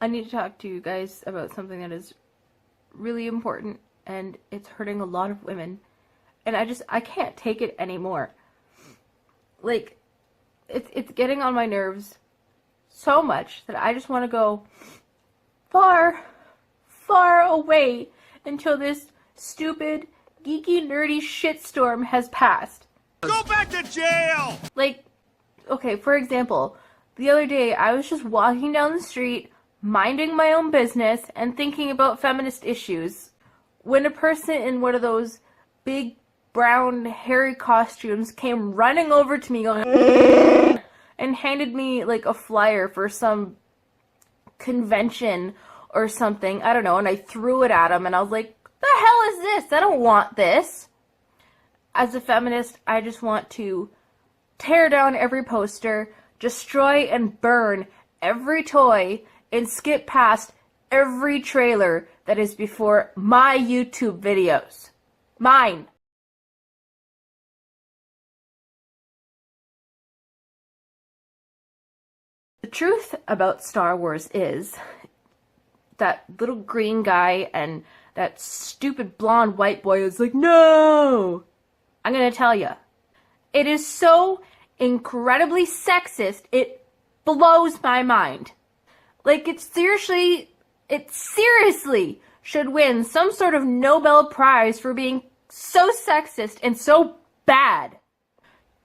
I need to talk to you guys about something that is really important, and it's hurting a lot of women. And I can't take it anymore. Like, it's getting on my nerves so much that I just want to go far, far away until this stupid, geeky, nerdy shitstorm has passed. Go back to jail! Like, okay, for example, the other day I was just walking down the street, minding my own business, and thinking about feminist issues, when a person in one of those big, brown, hairy costumes came running over to me going and handed me, like, a flyer for some convention or something, I don't know, and I threw it at him, and I was like, the hell is this? I don't want this. As a feminist, I just want to tear down every poster, destroy and burn every toy, and skip past every trailer that is before my YouTube videos. Mine. The truth about Star Wars is that little green guy and that stupid blonde white boy is like, no! I'm gonna tell ya. It is so incredibly sexist, it blows my mind. Like, it seriously should win some sort of Nobel Prize for being so sexist and so bad.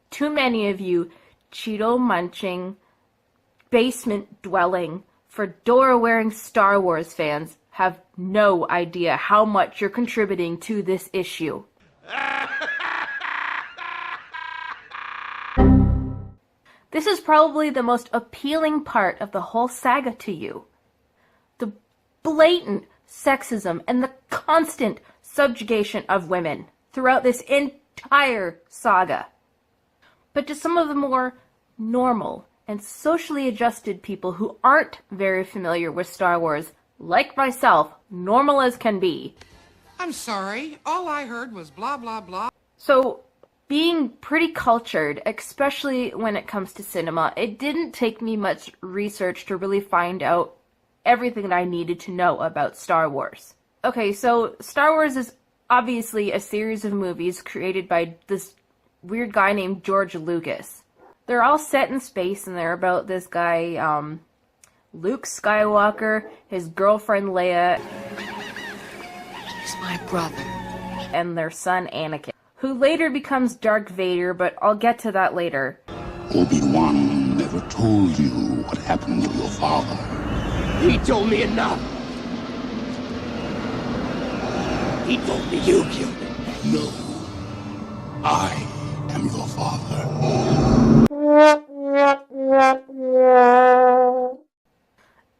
Too many of you Cheeto-munching, basement-dwelling, fedora-wearing Star Wars fans have no idea how much you're contributing to this issue. This is probably the most appealing part of the whole saga to you. The blatant sexism and the constant subjugation of women throughout this entire saga. But to some of the more normal and socially adjusted people who aren't very familiar with Star Wars, like myself, normal as can be. I'm sorry, all I heard was blah blah blah. So, being pretty cultured, especially when it comes to cinema, it didn't take me much research to really find out everything that I needed to know about Star Wars. Okay, so Star Wars is obviously a series of movies created by this weird guy named George Lucas. They're all set in space, and they're about this guy, Luke Skywalker, his girlfriend Leia, he's my brother, and their son Anakin, who later becomes Darth Vader, but I'll get to that later. Obi-Wan never told you what happened to your father. He told me enough. He told me you killed him. No. I am your father.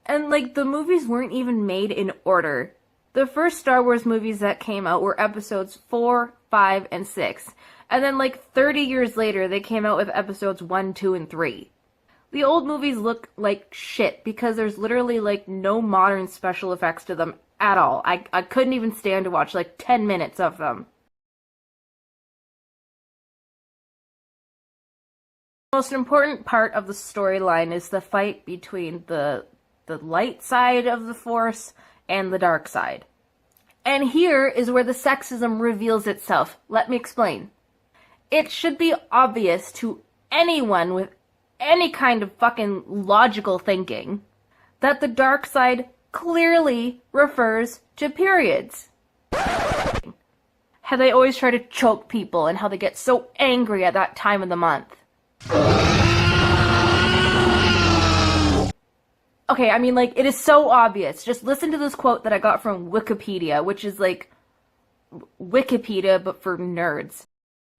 And, like, the movies weren't even made in order. The first Star Wars movies that came out were episodes 4, 5, and 6. And then, like, 30 years later, they came out with episodes 1, 2, and 3. The old movies look like shit because there's literally, like, no modern special effects to them at all. I couldn't even stand to watch, like, 10 minutes of them. The most important part of the storyline is the fight between the light side of the Force and the dark side. And here is where the sexism reveals itself. Let me explain. It should be obvious to anyone with any kind of fucking logical thinking that the dark side clearly refers to periods. How they always try to choke people and how they get so angry at that time of the month. Okay, I mean, like, it is so obvious. Just listen to this quote that I got from Wikipedia, which is like Wikipedia, but for nerds.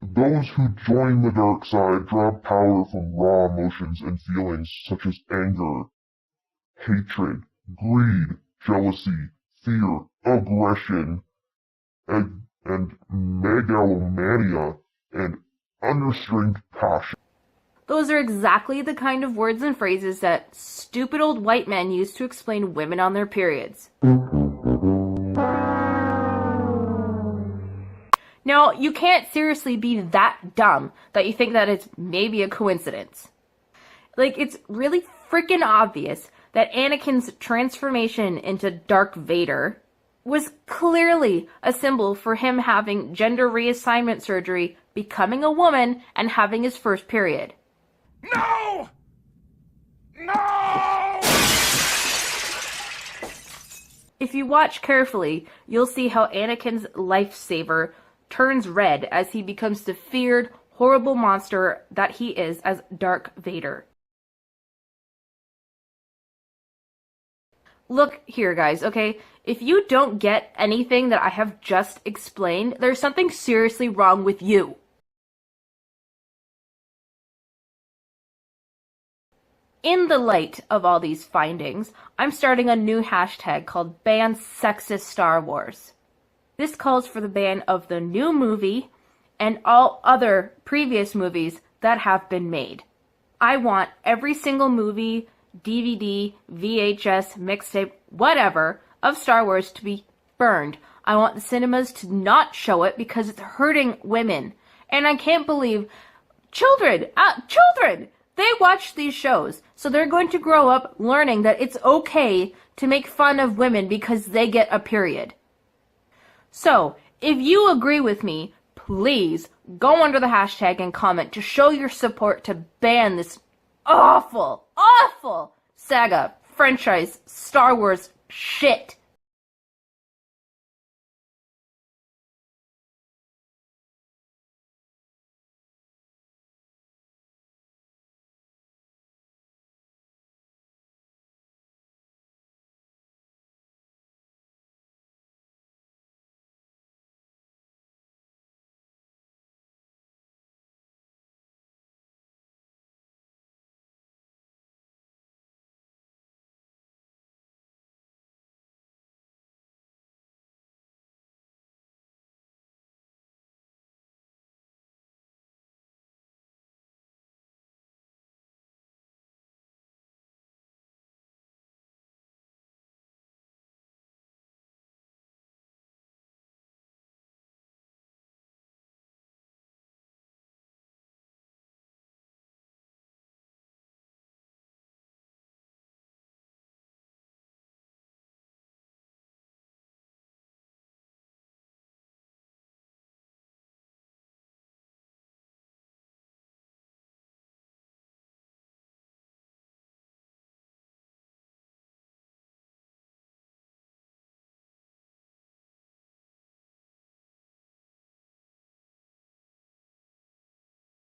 Those who join the dark side draw power from raw emotions and feelings such as anger, hatred, greed, jealousy, fear, aggression, and megalomania, and unrestrained passion. Those are exactly the kind of words and phrases that stupid old white men use to explain women on their periods. Now, you can't seriously be that dumb that you think that it's maybe a coincidence. Like, it's really freaking obvious that Anakin's transformation into Dark Vader was clearly a symbol for him having gender reassignment surgery, becoming a woman, and having his first period. No! No! If you watch carefully, you'll see how Anakin's lifesaver turns red as he becomes the feared, horrible monster that he is as Dark Vader. Look here, guys, okay? If you don't get anything that I have just explained, there's something seriously wrong with you. In the light of all these findings, I'm starting a new hashtag called Ban Sexist Star Wars. This calls for the ban of the new movie and all other previous movies that have been made. I want every single movie, DVD, VHS, mixtape, whatever, of Star Wars to be burned. I want the cinemas to not show it because it's hurting women. And I can't believe children, they watch these shows. So they're going to grow up learning that it's okay to make fun of women because they get a period. So, if you agree with me, please go under the hashtag and comment to show your support to ban this awful saga, franchise, Star Wars shit.